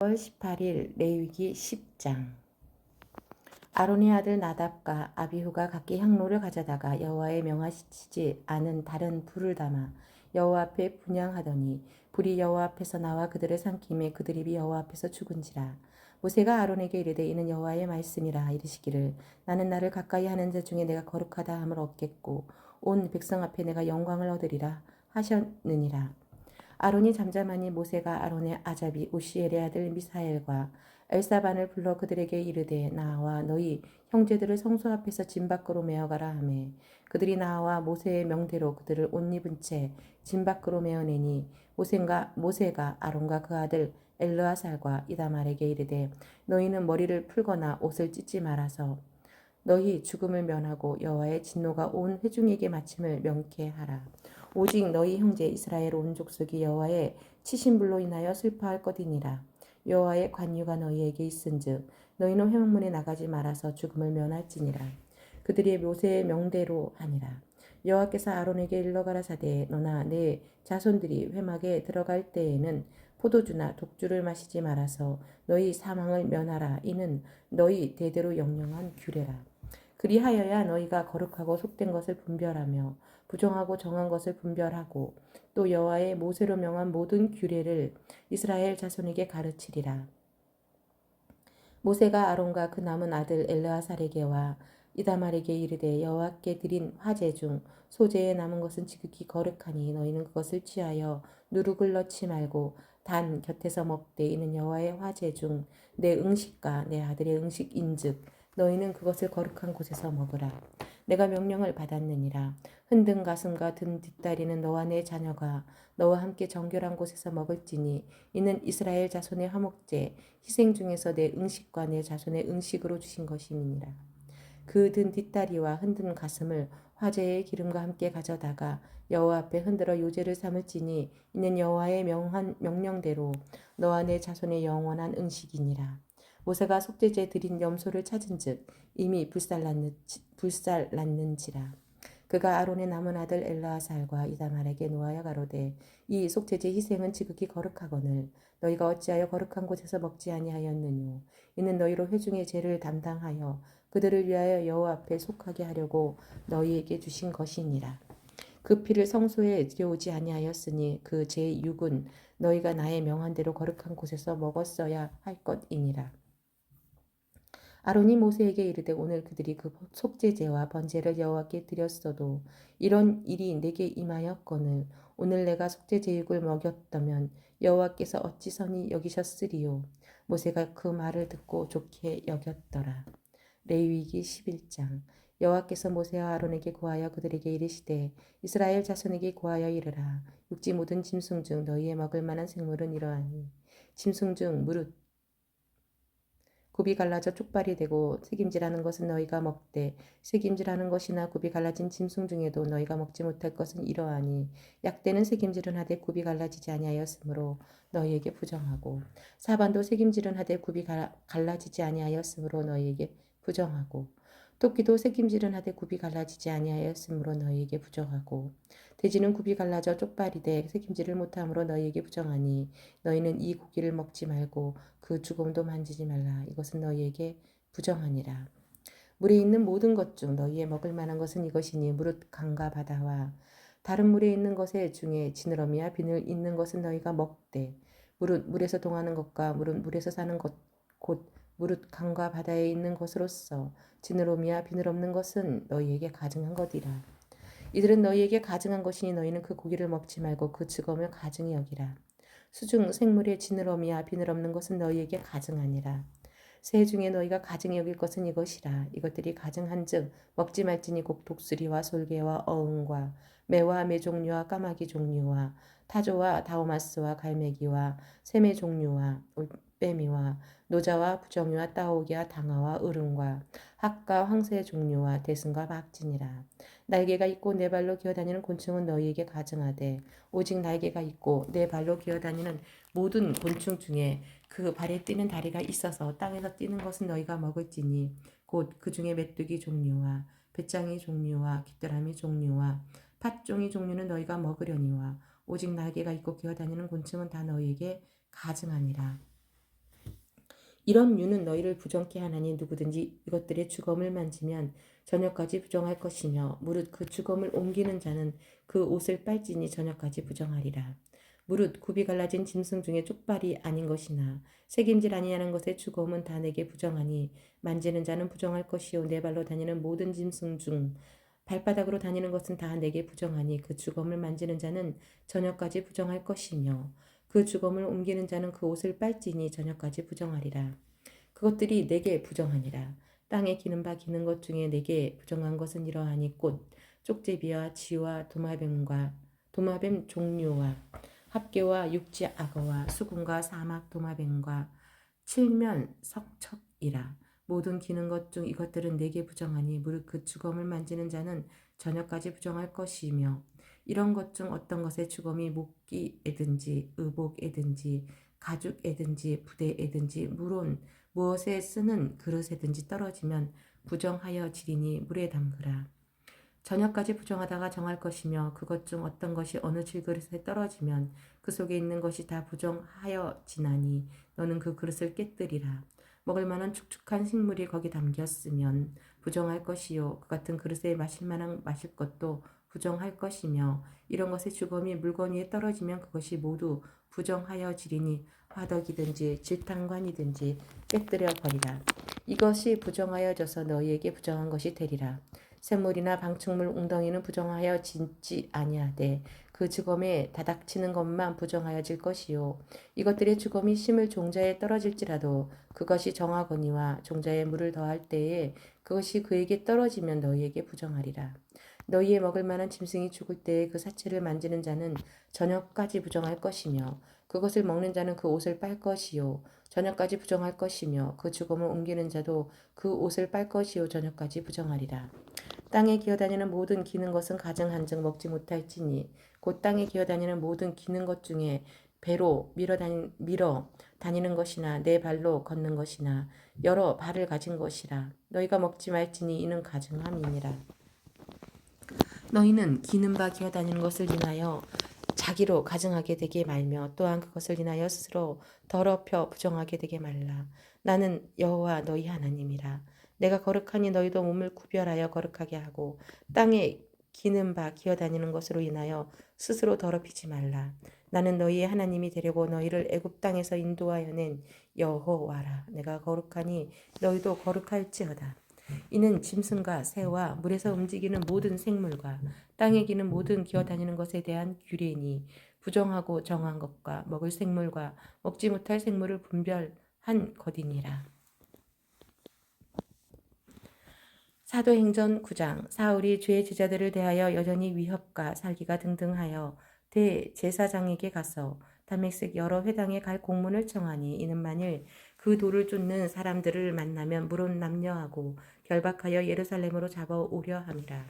10월 18일 레위기 10장. 아론의 아들 나답과 아비후가 각기 향로를 가져다가 여호와의 명하시지 않은 다른 불을 담아 여호와 앞에 분향하더니 불이 여호와 앞에서 나와 그들을 삼키매 그들이 여호와 앞에서 죽은지라. 모세가 아론에게 이르되 이는 여호와의 말씀이라. 이르시기를 나는 나를 가까이 하는 자 중에 내가 거룩하다 함을 얻겠고 온 백성 앞에 내가 영광을 얻으리라 하셨느니라. 아론이 잠잠하니 모세가 아론의 아잡이 우시엘의 아들 미사엘과 엘사반을 불러 그들에게 이르되 나와 너희 형제들을 성소 앞에서 진 밖으로 메어가라 하매 그들이 나와 모세의 명대로 그들을 옷 입은 채 진 밖으로 메어내니 모세가 아론과 그 아들 엘르아살과 이다말에게 이르되 너희는 머리를 풀거나 옷을 찢지 말아서 너희 죽음을 면하고 여호와의 진노가 온 회중에게 마침을 명케하라. 오직 너희 형제 이스라엘 온 족속이 여호와의 치신 불로 인하여 슬퍼할 것이니라. 여호와의 관유가 너희에게 있은즉 너희는 회막문에 나가지 말아서 죽음을 면할지니라. 그들이 모세의 명대로 하니라. 여호와께서 아론에게 일러 가라사대 너나 내 자손들이 회막에 들어갈 때에는 포도주나 독주를 마시지 말아서 너희 사망을 면하라. 이는 너희 대대로 영영한 규례라. 그리하여야 너희가 거룩하고 속된 것을 분별하며 부정하고 정한 것을 분별하고 또 여호와의 모세로 명한 모든 규례를 이스라엘 자손에게 가르치리라. 모세가 아론과 그 남은 아들 엘르아살에게와 이다말에게 이르되 여호와께 드린 화제 중 소재에 남은 것은 지극히 거룩하니 너희는 그것을 취하여 누룩을 넣지 말고 단 곁에서 먹되 이는 여호와의 화제 중 내 음식과 내 아들의 음식인즉 너희는 그것을 거룩한 곳에서 먹으라. 내가 명령을 받았느니라. 흔든 가슴과 든 뒷다리는 너와 내 자녀가 너와 함께 정결한 곳에서 먹을지니 이는 이스라엘 자손의 화목제 희생 중에서 내 음식과 내 자손의 음식으로 주신 것임이니라. 그 든 뒷다리와 흔든 가슴을 화제의 기름과 함께 가져다가 여호와 앞에 흔들어 요제를 삼을지니 이는 여호와의 명령대로 너와 내 자손의 영원한 음식이니라. 모세가 속죄제 드린 염소를 찾은즉 이미 불살났는지라. 그가 아론의 남은 아들 엘르아살과 이다말에게 노하여 가로되 이 속죄제 희생은 지극히 거룩하거늘 너희가 어찌하여 거룩한 곳에서 먹지 아니하였느뇨. 이는 너희로 회중의 죄를 담당하여 그들을 위하여 여호와 앞에 속하게 하려고 너희에게 주신 것이니라. 그 피를 성소에 들여오지 아니하였으니 그 제6은 너희가 나의 명한 대로 거룩한 곳에서 먹었어야 할 것이니라. 아론이 모세에게 이르되 오늘 그들이 그 속죄제와 번제를 여호와께 드렸어도 이런 일이 내게 임하였거늘 오늘 내가 속죄제육을 먹였다면 여호와께서 어찌 선히 여기셨으리요. 모세가 그 말을 듣고 좋게 여겼더라. 레위기 11장. 여호와께서 모세와 아론에게 고하여 그들에게 이르시되 이스라엘 자손에게 고하여 이르라. 육지 모든 짐승 중 너희의 먹을 만한 생물은 이러하니 짐승 중 무릇 굽이 갈라져 쪽발이 되고 새김질하는 것은 너희가 먹되 새김질하는 것이나 굽이 갈라진 짐승 중에도 너희가 먹지 못할 것은 이러하니 약대는 새김질은 하되 굽이 갈라지지 아니하였으므로 너희에게 부정하고 사반도 새김질은 하되 굽이 갈라지지 아니하였으므로 너희에게 부정하고 토끼도 새김질은 하되 굽이 갈라지지 아니하였으므로 너희에게 부정하고 돼지는 굽이 갈라져 쪽발이 돼 새김질을 못함으로 너희에게 부정하니 너희는 이 고기를 먹지 말고 그 주공도 만지지 말라. 이것은 너희에게 부정하니라. 물에 있는 모든 것 중 너희의 먹을 만한 것은 이것이니 무릇 강과 바다와 다른 물에 있는 것의 중에 지느러미와 비늘 있는 것은 너희가 먹되 무릇 물에서 동하는 것과 무릇 물에서 사는 것 곧 무릇 강과 바다에 있는 것으로서 지느러미와 비늘 없는 것은 너희에게 가증한 것이라. 이들은 너희에게 가증한 것이니 너희는 그 고기를 먹지 말고 그 즐거움을 가증히 여기라. 수중 생물의 지느러미와 비늘 없는 것은 너희에게 가증하니라. 새 중에 너희가 가증히 여길 것은 이것이라. 이것들이 가증한즉 먹지 말지니 곧 독수리와 솔개와 어흥과 매와 매 종류와 까마귀 종류와 타조와 다오마스와 갈매기와 샘의 종류와 올빼미와 노자와 부정이와 따오기와 당아와 으름과 학과 황새의 종류와 대승과 박진이라. 날개가 있고 네 발로 기어다니는 곤충은 너희에게 가증하되 오직 날개가 있고 네 발로 기어다니는 모든 곤충 중에 그 발에 뛰는 다리가 있어서 땅에서 뛰는 것은 너희가 먹을지니 곧 그 중에 메뚜기 종류와 배짱이 종류와 귀뚜라미 종류와 팥종이 종류는 너희가 먹으려니와 오직 날개가 있고 기어다니는 곤충은 다 너희에게 가증하니라. 이런 유는 너희를 부정케 하나니 누구든지 이것들의 주검을 만지면 저녁까지 부정할 것이며 무릇 그 주검을 옮기는 자는 그 옷을 빨지니 저녁까지 부정하리라. 무릇 굽이 갈라진 짐승 중에 족발이 아닌 것이나 새김질 아니하는 것의 주검은 다 내게 부정하니 만지는 자는 부정할 것이요 내 발로 다니는 모든 짐승 중 발바닥으로 다니는 것은 다 내게 부정하니 그 주검을 만지는 자는 저녁까지 부정할 것이며 그 주검을 옮기는 자는 그 옷을 빨지니 저녁까지 부정하리라. 그것들이 내게 부정하니라. 땅에 기는 바 기는 것 중에 내게 부정한 것은 이러하니 곧 쪽제비와 쥐와 도마뱀 종류와 합계와 육지 악어와 수군과 사막 도마뱀과 칠면 석척이라. 모든 기는 것 중 이것들은 내게 부정하니 무릇 그 주검을 만지는 자는 저녁까지 부정할 것이며 이런 것 중 어떤 것의 주검이 목기에든지 의복에든지 가죽에든지 부대에든지 물론 무엇에 쓰는 그릇에든지 떨어지면 부정하여 지리니 물에 담그라. 저녁까지 부정하다가 정할 것이며 그것 중 어떤 것이 어느 질그릇에 떨어지면 그 속에 있는 것이 다 부정하여 지나니 너는 그 그릇을 깨뜨리라. 먹을 만한 축축한 식물이 거기 담겼으면 부정할 것이요 그 같은 그릇에 마실 만한 마실 것도 부정할 것이며 이런 것의 주검이 물건 위에 떨어지면 그것이 모두 부정하여 지리니 화덕이든지 질탕관이든지 깨뜨려 버리라. 이것이 부정하여져서 너희에게 부정한 것이 되리라. 샘물이나 방충물 웅덩이는 부정하여 짓지 아니하되 그 주검에 다닥치는 것만 부정하여질 것이요 이것들의 주검이 심을 종자에 떨어질지라도 그것이 정하거니와 종자에 물을 더할 때에 그것이 그에게 떨어지면 너희에게 부정하리라. 너희의 먹을 만한 짐승이 죽을 때에 그 사체를 만지는 자는 저녁까지 부정할 것이며 그것을 먹는 자는 그 옷을 빨 것이요 저녁까지 부정할 것이며 그 주검을 옮기는 자도 그 옷을 빨 것이요 저녁까지 부정하리라. 땅에 기어다니는 모든 기는 것은 가증한즉 먹지 못할지니 곧 땅에 기어다니는 모든 기는 것 중에 배로 밀어 다니는 것이나 내 발로 걷는 것이나 여러 발을 가진 것이라. 너희가 먹지 말지니 이는 가증함이니라. 너희는 기는 바 기어다니는 것을 인하여 자기로 가증하게 되게 말며 또한 그것을 인하여 스스로 더럽혀 부정하게 되게 말라. 나는 여호와 너희 하나님이라. 내가 거룩하니 너희도 몸을 구별하여 거룩하게 하고 땅에 기는 바 기어다니는 것으로 인하여 스스로 더럽히지 말라. 나는 너희의 하나님이 되려고 너희를 애굽 땅에서 인도하여 낸 여호와라. 내가 거룩하니 너희도 거룩할지어다. 이는 짐승과 새와 물에서 움직이는 모든 생물과 땅에 기는 모든 기어다니는 것에 대한 규례니 부정하고 정한 것과 먹을 생물과 먹지 못할 생물을 분별한 것이니라. 사도행전 9장 사울이 주의 제자들을 대하여 여전히 위협과 살기가 등등하여 대제사장에게 가서 다메섹 여러 회당에 갈 공문을 청하니 이는 만일 그 돌을 쫓는 사람들을 만나면 물론 남녀하고 결박하여 예루살렘으로 잡아오려 함이라.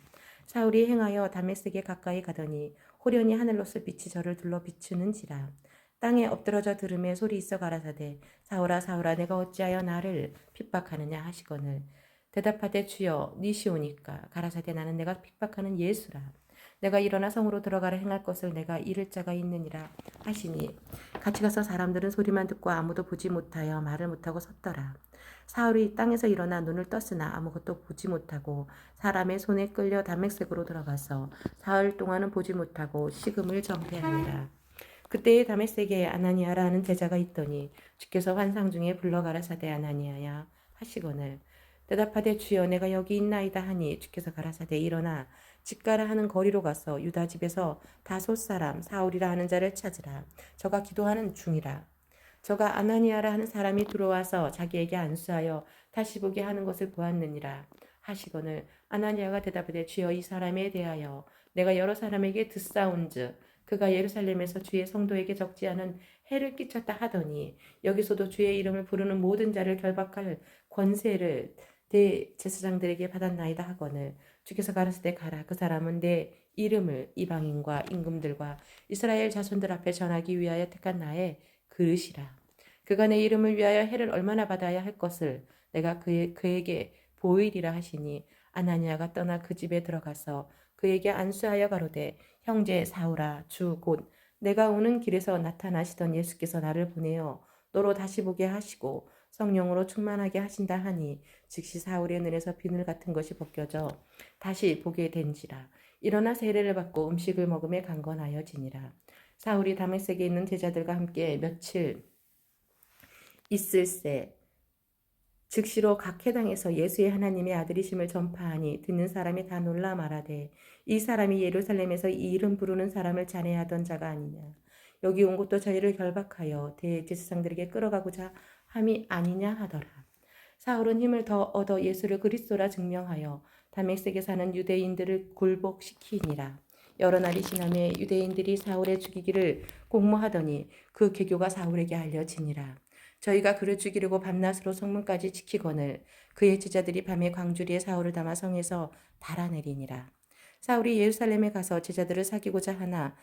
사울이 행하여 다메섹에 가까이 가더니 호련히 하늘로서 빛이 저를 둘러 비추는지라. 땅에 엎드러져 들음에 소리 있어 가라사대 사울아 사울아 내가 어찌하여 나를 핍박하느냐 하시거늘 대답하되 주여 니시오니까 가라사대 나는 내가 핍박하는 예수라. 내가 일어나 성으로 들어가라 행할 것을 내가 이를 자가 있느니라 하시니 같이 가서 사람들은 소리만 듣고 아무도 보지 못하여 말을 못하고 섰더라. 사울이 땅에서 일어나 눈을 떴으나 아무것도 보지 못하고 사람의 손에 끌려 다메섹으로 들어가서 사흘 동안은 보지 못하고 식음을 정퇴하니라. 그때에 다메섹에 아나니아라 하는 제자가 있더니 주께서 환상 중에 불러 가라사대 아나니아야 하시거늘 대답하되 주여 내가 여기 있나이다 하니 주께서 가라사대 일어나 집가라 하는 거리로 가서 유다 집에서 다솥 사람 사울이라 하는 자를 찾으라. 저가 기도하는 중이라. 저가 아나니아라 하는 사람이 들어와서 자기에게 안수하여 다시 보게 하는 것을 보았느니라 하시거늘 아나니아가 대답하되 주여 이 사람에 대하여 내가 여러 사람에게 듣사온즉 그가 예루살렘에서 주의 성도에게 적지 않은 해를 끼쳤다 하더니 여기서도 주의 이름을 부르는 모든 자를 결박할 권세를 대제사장들에게 받았나이다 하거늘 주께서 가라사대 가라. 그 사람은 내 이름을 이방인과 임금들과 이스라엘 자손들 앞에 전하기 위하여 택한 나의 그릇이라. 그가 내 이름을 위하여 해를 얼마나 받아야 할 것을 내가 그에게 보이리라 하시니 아나니아가 떠나 그 집에 들어가서 그에게 안수하여 가로되 형제 사울아 주 곧 내가 오는 길에서 나타나시던 예수께서 나를 보내어 너로 다시 보게 하시고 성령으로 충만하게 하신다 하니 즉시 사울의 눈에서 비늘 같은 것이 벗겨져 다시 보게 된지라. 일어나 세례를 받고 음식을 먹음에 강건하여지니라. 사울이 다메섹에 있는 제자들과 함께 며칠 있을새 즉시로 각 회당에서 예수의 하나님의 아들이심을 전파하니 듣는 사람이 다 놀라 말하되 이 사람이 예루살렘에서 이 이름 부르는 사람을 잔해하던 자가 아니냐. 여기 온 것도 저희를 결박하여 대제사장들에게 끌어가고자 함이 아니냐 하더라. 사울은 힘을 더 얻어 예수를 그리스도라 증명하여 다메섹에 사는 유대인들을 굴복시키니라. 여러 날이 지나매 유대인들이 사울의 죽이기를 공모하더니 그 계교가 사울에게 알려지니라. 저희가 그를 죽이려고 밤낮으로 성문까지 지키거늘 그의 제자들이 밤에 광주리에 사울을 담아 성에서 달아내리니라. 사울이 예루살렘에 가서 제자들을 사귀고자 하나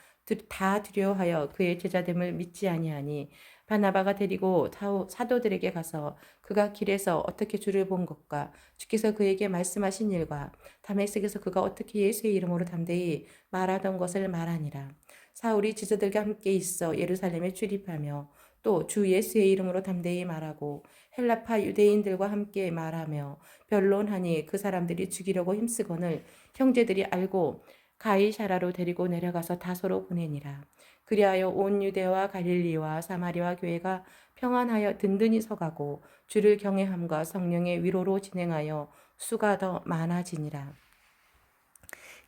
다 두려워하여 그의 제자됨을 믿지 아니하니 바나바가 데리고 사도들에게 가서 그가 길에서 어떻게 주를 본 것과 주께서 그에게 말씀하신 일과 다메섹에서 그가 어떻게 예수의 이름으로 담대히 말하던 것을 말하니라. 사울이 제자들과 함께 있어 예루살렘에 출입하며 또 주 예수의 이름으로 담대히 말하고 헬라파 유대인들과 함께 말하며 변론하니 그 사람들이 죽이려고 힘쓰거늘 형제들이 알고 가이사라로 데리고 내려가서 다소로 보내니라. 그리하여 온 유대와 갈릴리와 사마리아 교회가 평안하여 든든히 서가고 주를 경외함과 성령의 위로로 진행하여 수가 더 많아지니라.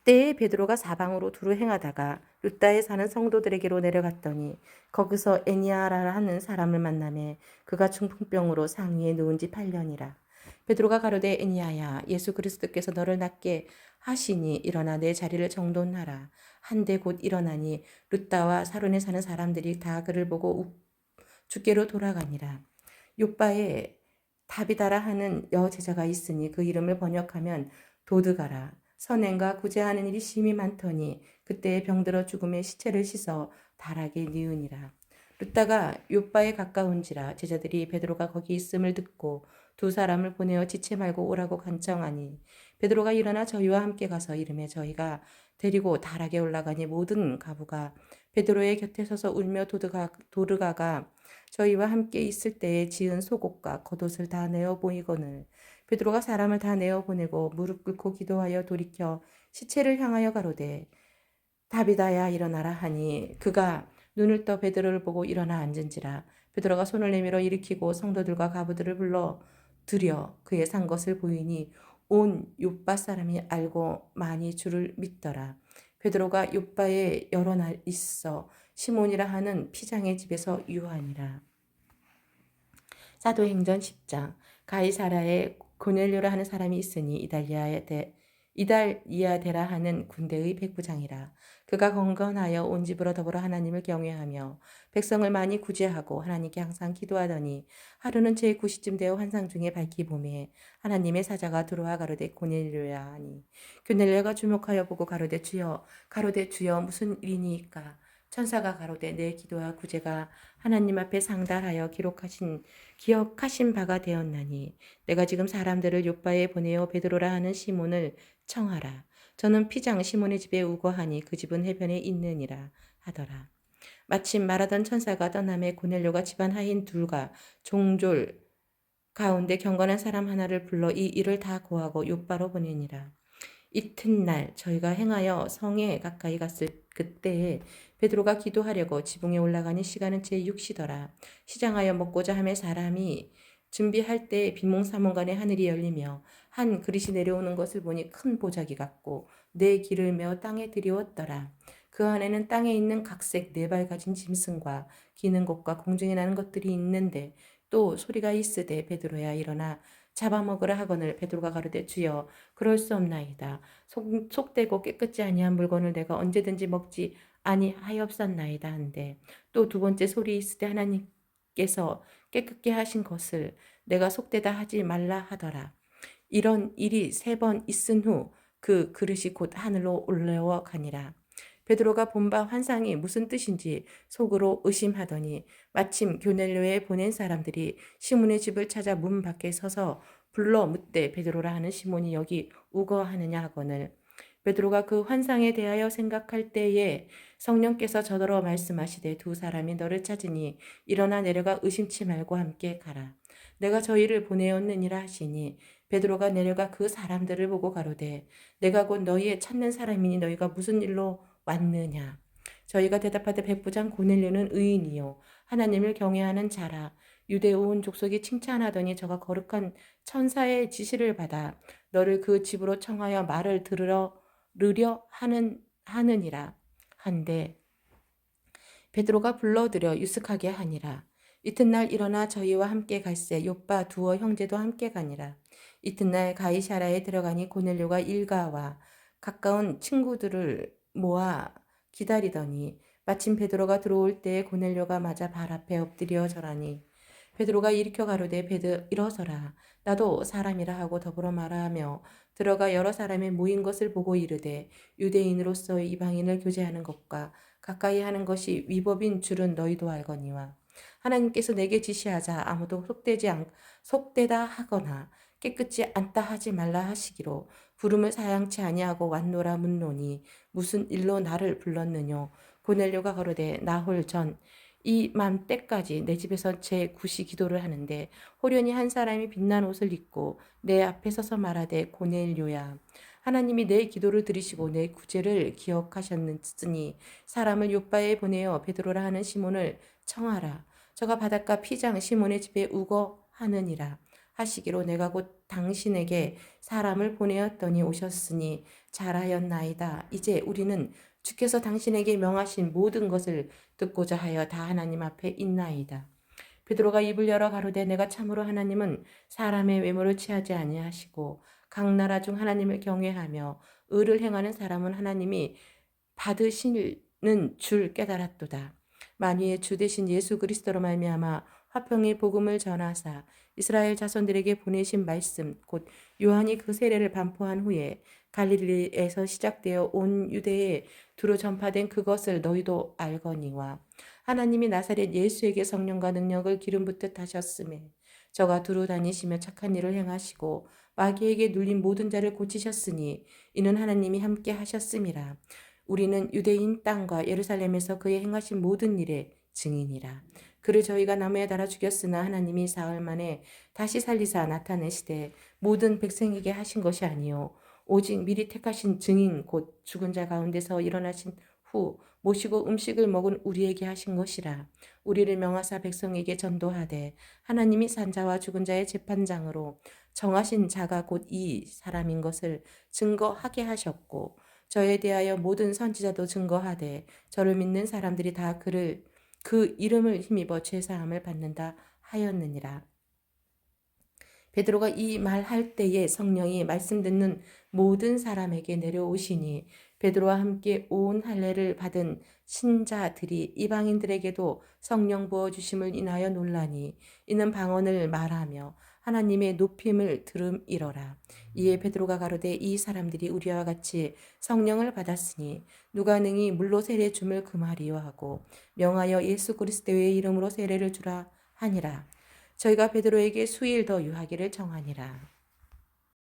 때에 베드로가 사방으로 두루 행하다가 루다에 사는 성도들에게로 내려갔더니 거기서 에니아라 하는 사람을 만나매 그가 중풍병으로 상위에 누운 지 8년이라. 베드로가 가로되 에니아야 예수 그리스도께서 너를 낫게 하시니 일어나 내 자리를 정돈하라. 한데 곧 일어나니 루다와 사론에 사는 사람들이 다 그를 보고 주께로 돌아가니라. 요바에 다비다라 하는 여제자가 있으니 그 이름을 번역하면 도드가라. 선행과 구제하는 일이 심히 많더니 그때에 병들어 죽음의 시체를 씻어 달하게 뉘으니라. 루다가 요바에 가까운지라 제자들이 베드로가 거기 있음을 듣고 두 사람을 보내어 지체 말고 오라고 간청하니 베드로가 일어나 저희와 함께 가서 이름에 저희가 데리고 달하게 올라가니 모든 가부가 베드로의 곁에 서서 울며 도르가가 저희와 함께 있을 때에 지은 속옷과 겉옷을 다 내어 보이거늘 베드로가 사람을 다 내어 보내고 무릎 꿇고 기도하여 돌이켜 시체를 향하여 가로되 다비다야 일어나라 하니 그가 눈을 떠 베드로를 보고 일어나 앉은지라. 베드로가 손을 내밀어 일으키고 성도들과 가부들을 불러 들여 그의 산 것을 보이니 온 욥바 사람이 알고 많이 주를 믿더라. 베드로가 욥바에 여러 날 있어 시몬이라 하는 피장의 집에서 유하니라. 사도행전 10장. 가이사라에 고넬료라 하는 사람이 있으니 이달리아데라 하는 군대의 백부장이라. 그가 건건하여 온 집으로 더불어 하나님을 경외하며 백성을 많이 구제하고 하나님께 항상 기도하더니 하루는 제9시쯤 되어 환상 중에 밝히 보매 하나님의 사자가 들어와 가로되 고넬료야 하니 고넬료가 주목하여 보고 가로되 주여 무슨 일이니까. 천사가 가로되 내 기도와 구제가 하나님 앞에 상달하여 기억하신 바가 되었나니 내가 지금 사람들을 요바에 보내어 베드로라 하는 시몬을 청하라. 저는 피장 시몬의 집에 우거하니 그 집은 해변에 있느니라 하더라. 마침 말하던 천사가 떠남에 고넬료가 집안 하인 둘과 종졸 가운데 경건한 사람 하나를 불러 이 일을 다 고하고 요바로 보내니라. 이튿날 저희가 행하여 성에 가까이 갔을 그때에 베드로가 기도하려고 지붕에 올라가니 시간은 제6시더라. 시장하여 먹고자 하며 사람이 준비할 때 비몽사몽간에 하늘이 열리며 한 그릇이 내려오는 것을 보니 큰 보자기 같고 네 길을 메어 땅에 들이웠더라. 그 안에는 땅에 있는 각색 4발 가진 짐승과 기는 것과 공중에 나는 것들이 있는데 또 소리가 있으되 베드로야 일어나 잡아먹으라 하거늘 베드로가 가로되 주여 그럴 수 없나이다. 속되고 깨끗지 아니한 물건을 내가 언제든지 먹지 아니하였었나이다 한데 또 두 번째 소리 있으되 하나님께서 깨끗게 하신 것을 내가 속되다 하지 말라 하더라. 이런 일이 3번 있은 후 그 그릇이 곧 하늘로 올라와 가니라. 베드로가 본 바 환상이 무슨 뜻인지 속으로 의심하더니 마침 고넬료에 보낸 사람들이 시몬의 집을 찾아 문 밖에 서서 불러 묻되 베드로라 하는 시몬이 여기 우거하느냐 하거늘 베드로가 그 환상에 대하여 생각할 때에 성령께서 저더러 말씀하시되 두 사람이 너를 찾으니 일어나 내려가 의심치 말고 함께 가라. 내가 저희를 보내었느니라 하시니 베드로가 내려가 그 사람들을 보고 가로되 내가 곧 너희의 찾는 사람이니 너희가 무슨 일로 왔느냐. 저희가 대답하되 백부장 고넬료는 의인이요 하나님을 경외하는 자라. 유대 온 족속이 칭찬하더니 저가 거룩한 천사의 지시를 받아 너를 그 집으로 청하여 말을 들으려 하느니라 한데 베드로가 불러들여 유숙하게 하니라. 이튿날 일어나 저희와 함께 갈새 요빠 두어 형제도 함께 가니라. 이튿날 가이사라에 들어가니 고넬료가 일가와 가까운 친구들을 모아 기다리더니 마침 베드로가 들어올 때에 고넬료가 맞아 발 앞에 엎드려 절하니 베드로가 일으켜 가로되 일어서라 나도 사람이라 하고 더불어 말하며 들어가 여러 사람의 모인 것을 보고 이르되 유대인으로서 이방인을 교제하는 것과 가까이 하는 것이 위법인 줄은 너희도 알거니와 하나님께서 내게 지시하자 아무도 속되다 하거나 깨끗지 않다 하지 말라 하시기로 부름을 사양치 아니하고 왔노라 묻노니 무슨 일로 나를 불렀느뇨. 고넬료가 가로되 나홀 전 이맘때까지 내 집에서 제 구시 기도를 하는데 호련히 한 사람이 빛난 옷을 입고 내 앞에 서서 말하되 고넬료야 하나님이 내 기도를 들으시고 내 구제를 기억하셨으니 사람을 요빠에 보내어 베드로라 하는 시몬을 청하라. 저가 바닷가 피장 시몬의 집에 우거하느니라 하시기로 내가 곧 당신에게 사람을 보내었더니 오셨으니 잘하였나이다. 이제 우리는 주께서 당신에게 명하신 모든 것을 듣고자 하여 다 하나님 앞에 있나이다. 베드로가 입을 열어 가로되 내가 참으로 하나님은 사람의 외모를 취하지 아니하시고 각 나라 중 하나님을 경외하며 의를 행하는 사람은 하나님이 받으시는 줄 깨달았도다. 만유의 주 되신 예수 그리스도로 말미암아 화평의 복음을 전하사 이스라엘 자손들에게 보내신 말씀 곧 요한이 그 세례를 반포한 후에 갈릴리에서 시작되어 온 유대에 두루 전파된 그것을 너희도 알거니와 하나님이 나사렛 예수에게 성령과 능력을 기름 붓듯 하셨음에 저가 두루 다니시며 착한 일을 행하시고 마귀에게 눌린 모든 자를 고치셨으니 이는 하나님이 함께 하셨음이라. 우리는 유대인 땅과 예루살렘에서 그의 행하신 모든 일의 증인이라. 그를 저희가 나무에 달아 죽였으나 하나님이 사흘 만에 다시 살리사 나타내시되 모든 백성에게 하신 것이 아니요 오직 미리 택하신 증인 곧 죽은 자 가운데서 일어나신 후 모시고 음식을 먹은 우리에게 하신 것이라. 우리를 명하사 백성에게 전도하되 하나님이 산자와 죽은 자의 재판장으로 정하신 자가 곧 이 사람인 것을 증거하게 하셨고 저에 대하여 모든 선지자도 증거하되 저를 믿는 사람들이 다 그 이름을 힘입어 죄사함을 받는다 하였느니라. 베드로가 이 말할 때에 성령이 말씀 듣는 모든 사람에게 내려오시니 베드로와 함께 온 할례를 받은 신자들이 이방인들에게도 성령 부어 주심을 인하여 놀라니 이는 방언을 말하며 하나님의 높임을 들음이러라. 이에 베드로가 가로되 이 사람들이 우리와 같이 성령을 받았으니 누가 능히 물로 세례 줌을 금하리요 하고 명하여 예수 그리스도의 이름으로 세례를 주라 하니라. 저희가 베드로에게 수일 더 유하기를 청하니라.